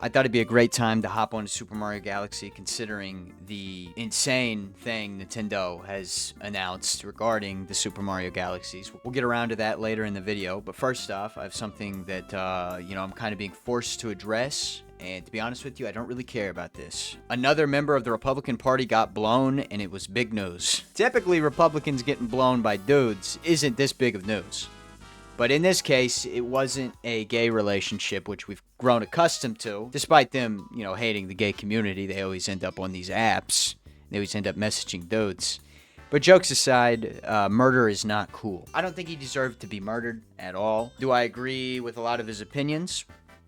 I thought it'd be a great time to hop on Super Mario Galaxy considering the insane thing Nintendo has announced regarding the Super Mario Galaxies. We'll get around to that later in the video, but first off, I have something that, I'm kind of being forced to address. And to be honest with you, I don't really care about this. Another member of the Republican Party got blown, and it was big news. Typically, Republicans getting blown by dudes isn't this big of news. But in this case, it wasn't a gay relationship, which we've grown accustomed to. Despite them, hating the gay community, they always end up on these apps. They always end up messaging dudes. But jokes aside, murder is not cool. I don't think he deserved to be murdered at all. Do I agree with a lot of his opinions?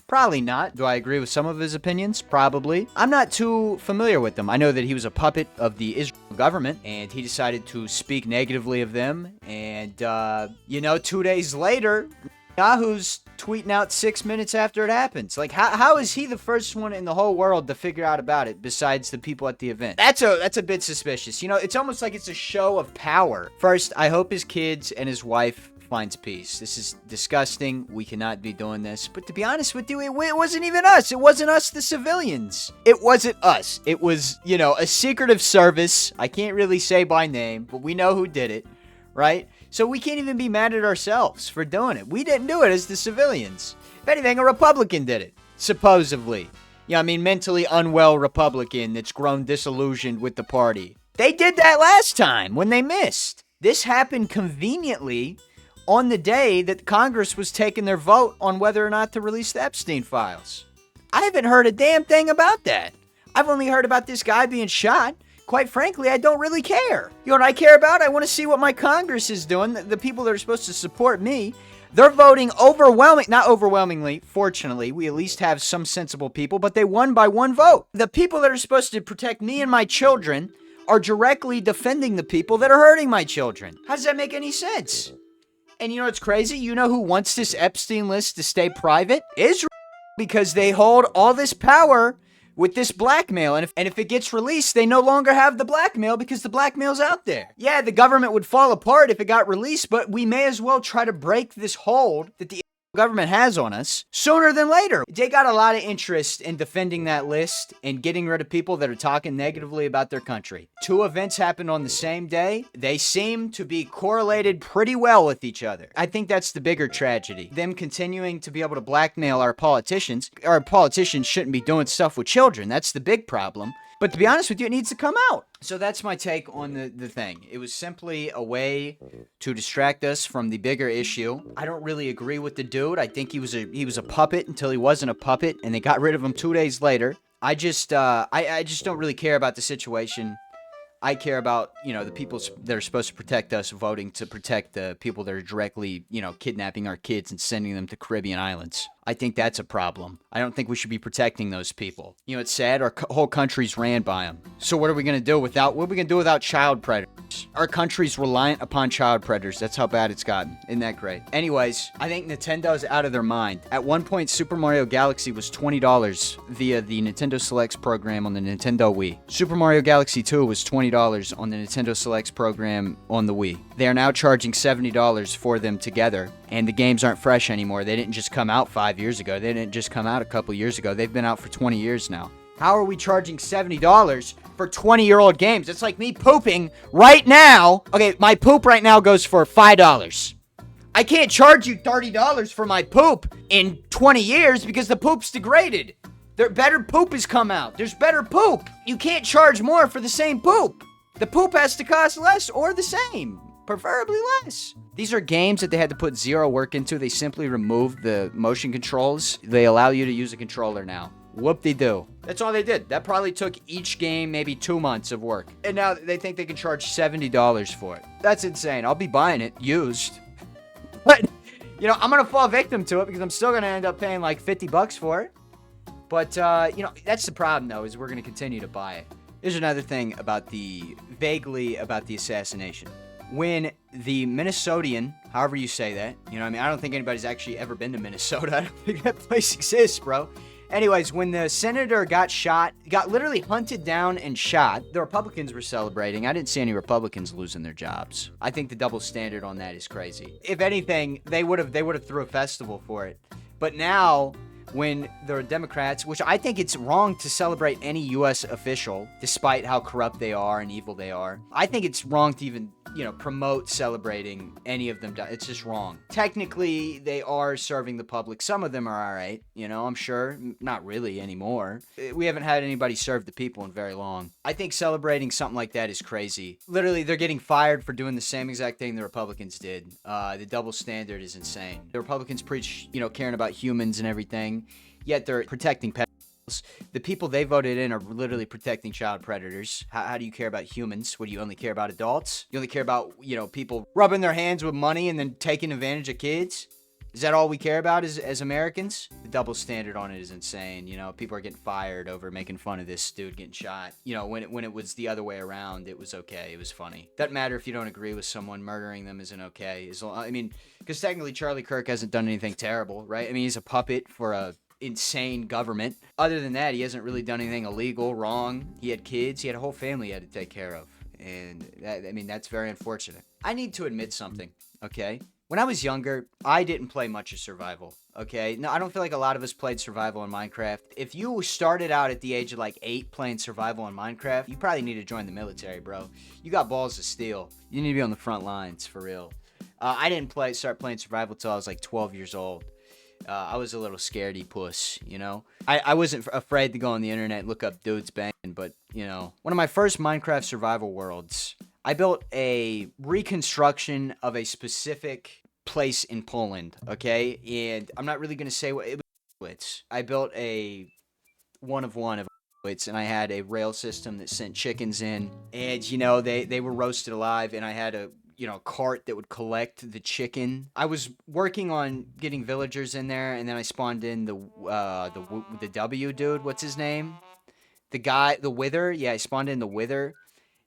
Probably not. Do I agree with some of his opinions? Probably. I'm not too familiar with them. I know that he was a puppet of the Israel government, and he decided to speak negatively of them. And, 2 days later, Yahoo's tweeting out 6 minutes after it happens. Like, how is he the first one in the whole world to figure out about it besides the people at the event? That's a bit suspicious. It's almost like it's a show of power. First, I hope his kids and his wife finds peace. This is disgusting. We cannot be doing this. But to be honest with you, it wasn't even us. It wasn't us, the civilians. It wasn't us. It was, a secretive service. I can't really say by name, but we know who did it, right? So we can't even be mad at ourselves for doing it. We didn't do it as the civilians. If anything, a Republican did it, supposedly. Mentally unwell Republican that's grown disillusioned with the party. They did that last time when they missed. This happened conveniently on the day that Congress was taking their vote on whether or not to release the Epstein files. I haven't heard a damn thing about that. I've only heard about this guy being shot. Quite frankly, I don't really care. You know what I care about? I want to see what my Congress is doing. The people that are supposed to support me, they're voting not overwhelmingly, fortunately. We at least have some sensible people, but they won by one vote. The people that are supposed to protect me and my children are directly defending the people that are hurting my children. How does that make any sense? And you know what's crazy? You know who wants this Epstein list to stay private? Israel. Because they hold all this power with this blackmail. And if it gets released, they no longer have the blackmail because the blackmail's out there. Yeah, the government would fall apart if it got released, but we may as well try to break this hold that the government has on us sooner than later. They got a lot of interest in defending that list and getting rid of people that are talking negatively about their country. 2 events happened on the same day. They seem to be correlated pretty well with each other. I think that's the bigger tragedy. Them continuing to be able to blackmail our politicians. Our politicians shouldn't be doing stuff with children. That's the big problem. But to be honest with you, it needs to come out. So that's my take on the thing. It was simply a way to distract us from the bigger issue. I don't really agree with the dude. I think he was a puppet until he wasn't a puppet, and they got rid of him 2 days later. I just don't really care about the situation. I care about, the people that are supposed to protect us voting to protect the people that are directly, kidnapping our kids and sending them to Caribbean islands. I think that's a problem. I don't think we should be protecting those people. It's sad. Our whole country's ran by them. So what are we going to do without child predators? Our country's reliant upon child predators. That's how bad it's gotten. Isn't that great? Anyways, I think Nintendo's out of their mind. At one point, Super Mario Galaxy was $20 via the Nintendo Selects program on the Nintendo Wii. Super Mario Galaxy 2 was $20 on the Nintendo Selects program on the Wii. They are now charging $70 for them together, and the games aren't fresh anymore. They didn't just come out 5 years ago. They didn't just come out a couple years ago. They've been out for 20 years now. How are we charging $70 for 20-year-old games? It's like me pooping right now. Okay, my poop right now goes for $5. I can't charge you $30 for my poop in 20 years because the poop's degraded. Better poop has come out. There's better poop. You can't charge more for the same poop. The poop has to cost less or the same. Preferably less. These are games that they had to put zero work into. They simply removed the motion controls. They allow you to use a controller now. Whoop-de-doo. That's all they did. That probably took each game maybe 2 months of work. And now they think they can charge $70 for it. That's insane. I'll be buying it used. But, I'm going to fall victim to it because I'm still going to end up paying like $50 for it. But, that's the problem, though, is we're going to continue to buy it. There's another thing vaguely about the assassination. When the Minnesotan, however you say that, I don't think anybody's actually ever been to Minnesota. I don't think that place exists, bro. Anyways, when the senator got literally hunted down and shot, the Republicans were celebrating. I didn't see any Republicans losing their jobs. I think the double standard on that is crazy. If anything, they would have threw a festival for it. But now when the Democrats, which I think it's wrong to celebrate any U.S. official, despite how corrupt they are and evil they are. I think it's wrong to even, promote celebrating any of them. It's just wrong. Technically, they are serving the public. Some of them are all right, I'm sure. Not really anymore. We haven't had anybody serve the people in very long. I think celebrating something like that is crazy. Literally, they're getting fired for doing the same exact thing the Republicans did. The double standard is insane. The Republicans preach, caring about humans and everything, yet they're protecting pedophiles. The people they voted in are literally protecting child predators. How do you care about humans? What, do you only care about adults? You only care about, people rubbing their hands with money and then taking advantage of kids? Is that all we care about as Americans? The double standard on it is insane. People are getting fired over making fun of this dude getting shot. When it was the other way around, it was okay. It was funny. Doesn't matter if you don't agree with someone. Murdering them isn't okay. Because technically Charlie Kirk hasn't done anything terrible, right? He's a puppet for a insane government. Other than that, he hasn't really done anything illegal, wrong. He had kids. He had a whole family he had to take care of. And that's very unfortunate. I need to admit something, okay? When I was younger, I didn't play much of survival, okay? No, I don't feel like a lot of us played survival in Minecraft. If you started out at the age of 8 playing survival in Minecraft, you probably need to join the military, bro. You got balls of steel. You need to be on the front lines, for real. I didn't start playing survival till I was 12 years old. I was a little scaredy puss, I wasn't afraid to go on the internet and look up dudes banging, but, one of my first Minecraft survival worlds, I built a reconstruction of a specific place in Poland, okay? And I'm not really going to say what it was. I built a one of Auschwitz, and I had a rail system that sent chickens in, and, they were roasted alive, and I had a cart that would collect the chicken. I was working on getting villagers in there, and then I spawned in the W dude. What's his name? The guy, the Wither. Yeah, I spawned in the Wither,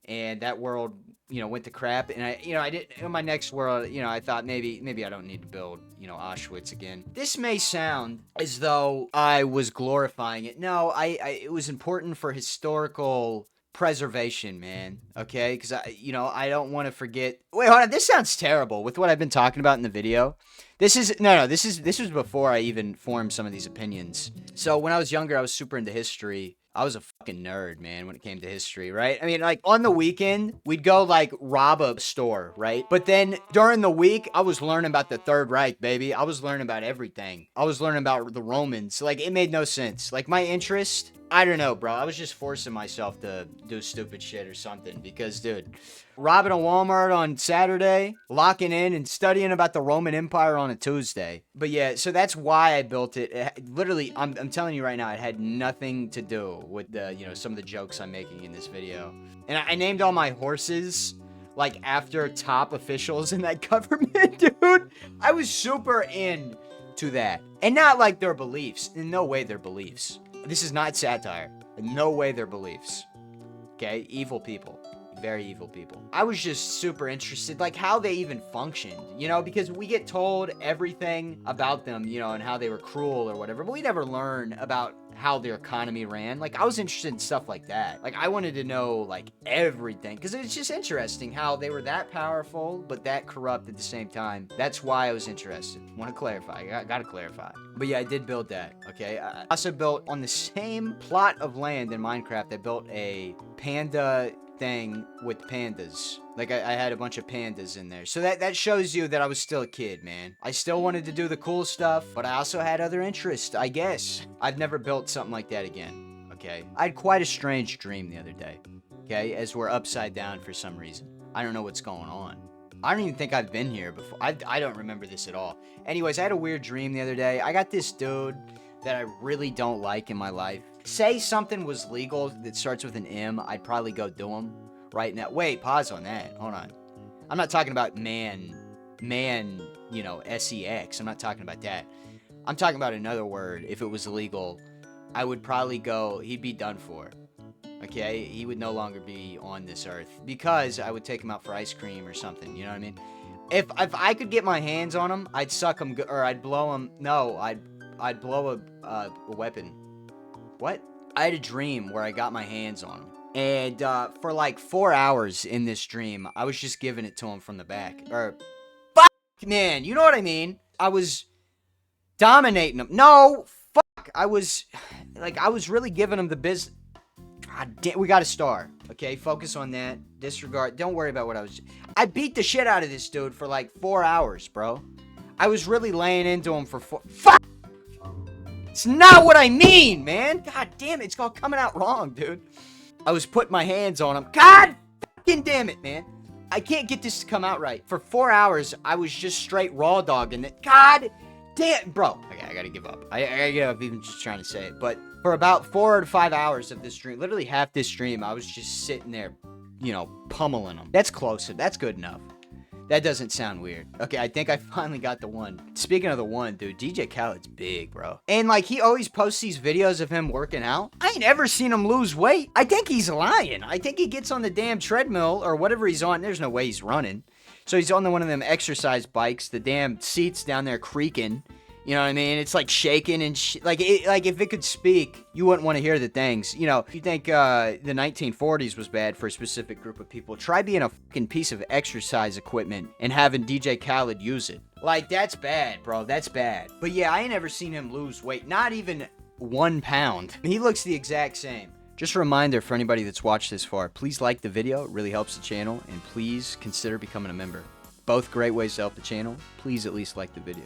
and that world, went to crap. And I did in my next world. I thought maybe I don't need to build, Auschwitz again. This may sound as though I was glorifying it. No, it was important for historical preservation, man. Okay, because I don't want to forget. Wait, hold on. This sounds terrible with what I've been talking about in the video. This was before I even formed some of these opinions. So when I was younger, I was super into history. I was a fucking nerd, man, when it came to history, right? On the weekend, we'd go, rob a store, right? But then, during the week, I was learning about the Third Reich, baby. I was learning about everything. I was learning about the Romans. It made no sense. My interest, I don't know, bro. I was just forcing myself to do stupid shit or something. Because, dude, robbing a Walmart on Saturday, locking in and studying about the Roman Empire on a Tuesday. But yeah, so that's why I built it. Literally, I'm telling you right now, it had nothing to do with the, some of the jokes I'm making in this video. And I named all my horses after top officials in that government, dude. I was super into that. And not their beliefs. In no way their beliefs. This is not satire. In no way their beliefs. Okay? Evil people. Very evil people. I was just super interested, how they even functioned, because we get told everything about them, and how they were cruel or whatever, but we never learn about how their economy ran. I was interested in stuff like that. I wanted to know, everything, because it's just interesting how they were that powerful, but that corrupt at the same time. That's why I was interested. Want to clarify. I gotta clarify. But yeah, I did build that, okay? I also built, on the same plot of land in Minecraft, I built a panda thing with pandas. I had a bunch of pandas in there. So that shows you that I was still a kid, man. I still wanted to do the cool stuff, but I also had other interests, I guess. I've never built something like that again, okay? I had quite a strange dream the other day, okay? As we're upside down for some reason. I don't know what's going on. I don't even think I've been here before. I don't remember this at all. Anyways, I had a weird dream the other day. I got this dude that I really don't like in my life. Say something was legal that starts with an M, I'd probably go do them right now. Wait, pause on that. Hold on. I'm not talking about man, sex. I'm not talking about that. I'm talking about another word. If it was illegal, I would probably go, he'd be done for. Okay? He would no longer be on this earth. Because I would take him out for ice cream or something. You know what I mean? If I could get my hands on him, I'd suck him, or I'd blow him. No, I'd blow a weapon. What? I had a dream where I got my hands on him. And for 4 hours in this dream, I was just giving it to him from the back. Or, fuck, man, you know what I mean? I was dominating him. No, fuck I was really giving him the business. God damn, we got a star. Okay, focus on that. Disregard. Don't worry about what I beat the shit out of this dude for like 4 hours, bro. I was really laying into him for 4. Fuck! It's not what I mean, man. God damn it. It's all coming out wrong, dude. I was putting my hands on him. God fucking damn it, man. I can't get this to come out right. For 4 hours, I was just straight raw dogging it. God damn, bro. Okay, I gotta give up. I gotta give up even just trying to say it. But for about 4 to 5 hours of this stream, literally half this stream, I was just sitting there, you know, pummeling them. That's closer. That's good enough. That doesn't sound weird. Okay, I think I finally got the one. Speaking of the one, dude, DJ Khaled's big, bro. And, like, he always posts these videos of him working out. I ain't ever seen him lose weight. I think he's lying. I think he gets on the damn treadmill or whatever he's on. There's no way he's running. So he's on one of them exercise bikes. The damn seat's down there creaking. You know what I mean? It's like shaking and like if it could speak, you wouldn't want to hear the things. You know, if you think the 1940s was bad for a specific group of people, try being a fucking piece of exercise equipment and having DJ Khaled use it. Like, that's bad, bro. That's bad. But yeah, I ain't ever seen him lose weight. Not even 1 pound. He looks the exact same. Just a reminder for anybody that's watched this far, please like the video. It really helps the channel. And please consider becoming a member. Both great ways to help the channel. Please at least like the video.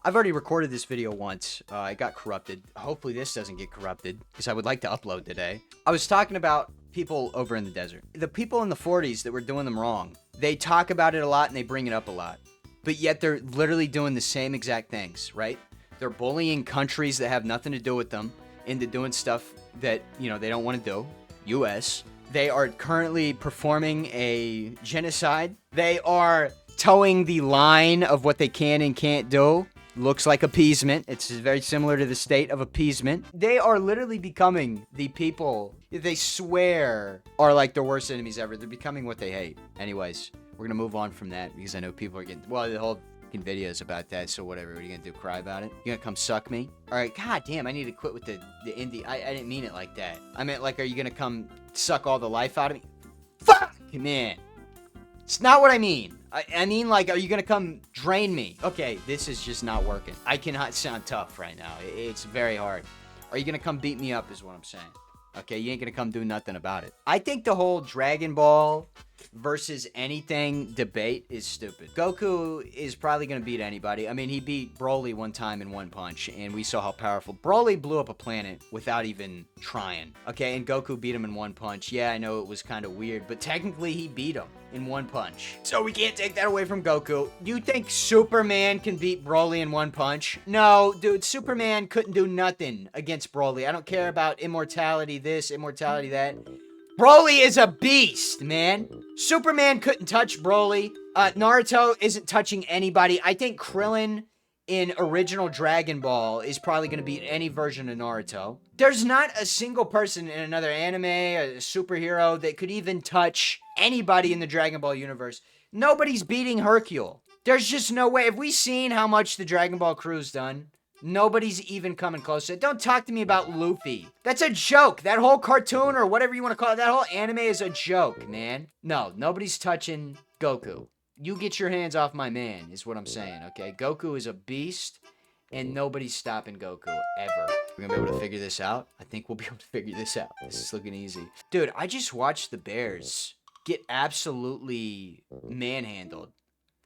I've already recorded this video once. It got corrupted. Hopefully this doesn't get corrupted, because I would like to upload today. I was talking about people over in the desert. The people in the 40s that were doing them wrong. They talk about it a lot and they bring it up a lot. But yet they're literally doing the same exact things, right? They're bullying countries that have nothing to do with them into doing stuff that, you know, they don't want to do. U.S. They are currently performing a genocide. They are towing the line of what they can and can't do. Looks like appeasement. It's very similar to the state of appeasement. They are literally becoming the people they swear are like their worst enemies ever. They're becoming what they hate. Anyways, we're going to move on from that because I know people are getting... Well, the whole fucking video is about that, so whatever. What are you going to do? Cry about it? You going to come suck me? All right, god damn, I need to quit with the indie. I didn't mean it like that. I meant like, are you going to come suck all the life out of me? Fuck! Man. It's not what I mean. I mean, like, are you gonna come drain me? Okay, this is just not working. I cannot sound tough right now. It's very hard. Are you gonna come beat me up is what I'm saying. Okay, you ain't gonna come do nothing about it. I think the whole Dragon Ball versus anything debate is stupid. Goku is probably gonna beat anybody. I mean, he beat Broly one time in one punch, and we saw how powerful. Broly blew up a planet without even trying. Okay, and Goku beat him in one punch. Yeah, I know it was kind of weird, but technically he beat him in one punch. So we can't take that away from Goku. You think Superman can beat Broly in one punch? No, dude, Superman couldn't do nothing against Broly. I don't care about immortality this, immortality that. Broly is a beast, man. Superman couldn't touch Broly. Naruto isn't touching anybody. I think Krillin in original Dragon Ball is probably going to beat any version of Naruto. There's not a single person in another anime, a superhero that could even touch anybody in the Dragon Ball universe. Nobody's beating Hercule. There's just no way. Have we seen how much the Dragon Ball crew's done? Nobody's even coming close to it. Don't talk to me about Luffy. That's a joke. That whole cartoon or whatever you want to call it, that whole anime is a joke, man. No, nobody's touching Goku. You get your hands off my man, is what I'm saying, okay? Goku is a beast, and nobody's stopping Goku, ever. We're gonna be able to figure this out? I think we'll be able to figure this out. This is looking easy. Dude, I just watched the Bears get absolutely manhandled.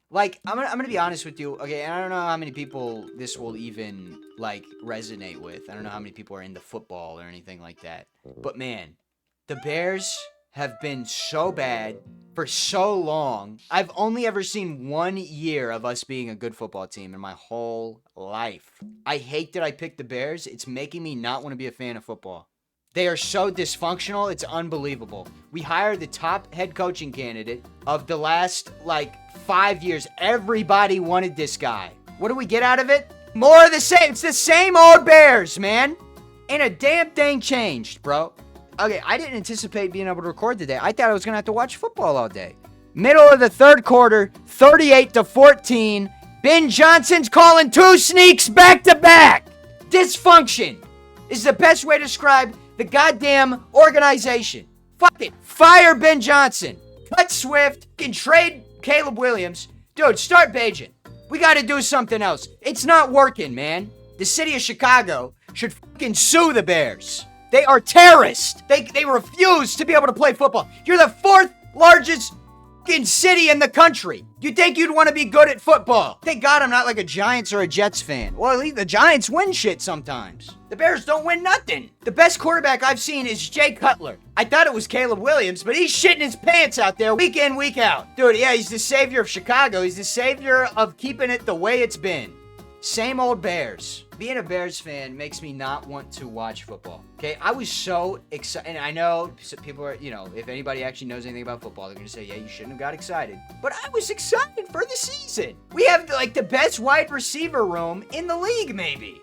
Like, I'm gonna be honest with you, okay, and I don't know how many people this will even, like, resonate with. I don't know how many people are into football or anything like that. But, man, the Bears have been so bad for so long. I've only ever seen 1 year of us being a good football team in my whole life. I hate that I picked the Bears. It's making me not want to be a fan of football. They are so dysfunctional, it's unbelievable. We hired the top head coaching candidate of the last, like, 5 years. Everybody wanted this guy. What do we get out of it? More of the same. It's the same old Bears, man. Ain't a damn thing changed, bro. Okay, I didn't anticipate being able to record today. I thought I was going to have to watch football all day. Middle of the third quarter, 38-14. Ben Johnson's calling 2 sneaks back-to-back. Dysfunction is the best way to describe the goddamn organization. Fuck it. Fire Ben Johnson. Cut Swift. Can trade Caleb Williams. Dude, start Bajan. We got to do something else. It's not working, man. The city of Chicago should fucking sue the Bears. They are terrorists. They refuse to be able to play football. You're the fourth largest fucking city in the country. You'd think you'd want to be good at football. Thank God I'm not like a Giants or a Jets fan. Well, at least the Giants win shit sometimes. The Bears don't win nothing. The best quarterback I've seen is Jay Cutler. I thought it was Caleb Williams, but he's shitting his pants out there week in, week out. Dude, yeah, he's the savior of Chicago. He's the savior of keeping it the way it's been. Same old Bears. Being a Bears fan makes me not want to watch football. Okay, I was so excited, and I know people are, if anybody actually knows anything about football, they're gonna say, yeah, you shouldn't have got excited. But I was excited for the season. We have like the best wide receiver room in the league, maybe.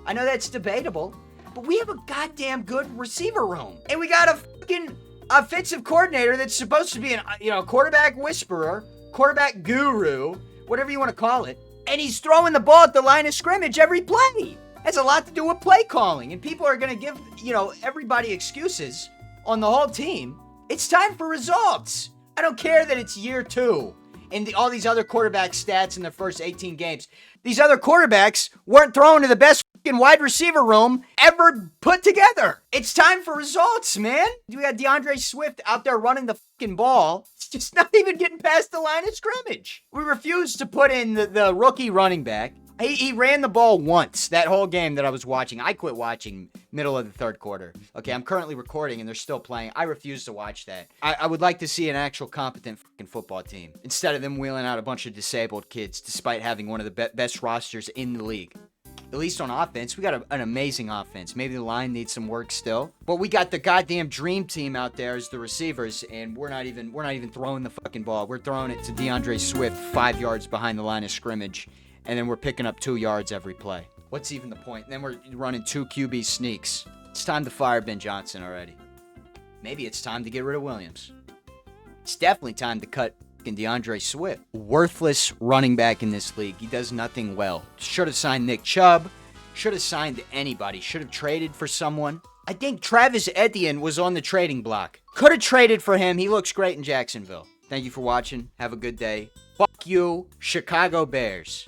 I know that's debatable, but we have a goddamn good receiver room, and we got a fucking offensive coordinator that's supposed to be an, quarterback whisperer, quarterback guru, whatever you want to call it. And he's throwing the ball at the line of scrimmage every play. Has a lot to do with play calling. And people are going to give, everybody excuses on the whole team. It's time for results. I don't care that it's year 2 and all these other quarterback stats in the first 18 games. These other quarterbacks weren't thrown to the best fucking wide receiver room ever put together. It's time for results, man. We got DeAndre Swift out there running the fucking ball. It's just not even getting past the line of scrimmage. We refused to put in the rookie running back. He ran the ball once that whole game that I was watching. I quit watching middle of the third quarter. Okay, I'm currently recording and they're still playing. I refuse to watch that. I would like to see an actual competent fucking football team instead of them wheeling out a bunch of disabled kids despite having one of the best rosters in the league. At least on offense, we got an amazing offense. Maybe the line needs some work still, but we got the goddamn dream team out there as the receivers, and we're not even throwing the fucking ball. We're throwing it to DeAndre Swift 5 yards behind the line of scrimmage, and then we're picking up 2 yards every play. What's even the point? Then we're running 2 QB sneaks. It's time to fire Ben Johnson already. Maybe it's time to get rid of Williams. It's definitely time to cut DeAndre Swift. Worthless running back in this league. He does nothing well. Should have signed Nick Chubb. Should have signed anybody. Should have traded for someone. I think Travis Etienne was on the trading block. Could have traded for him. He looks great in Jacksonville. Thank you for watching. Have a good day. Fuck you, Chicago Bears.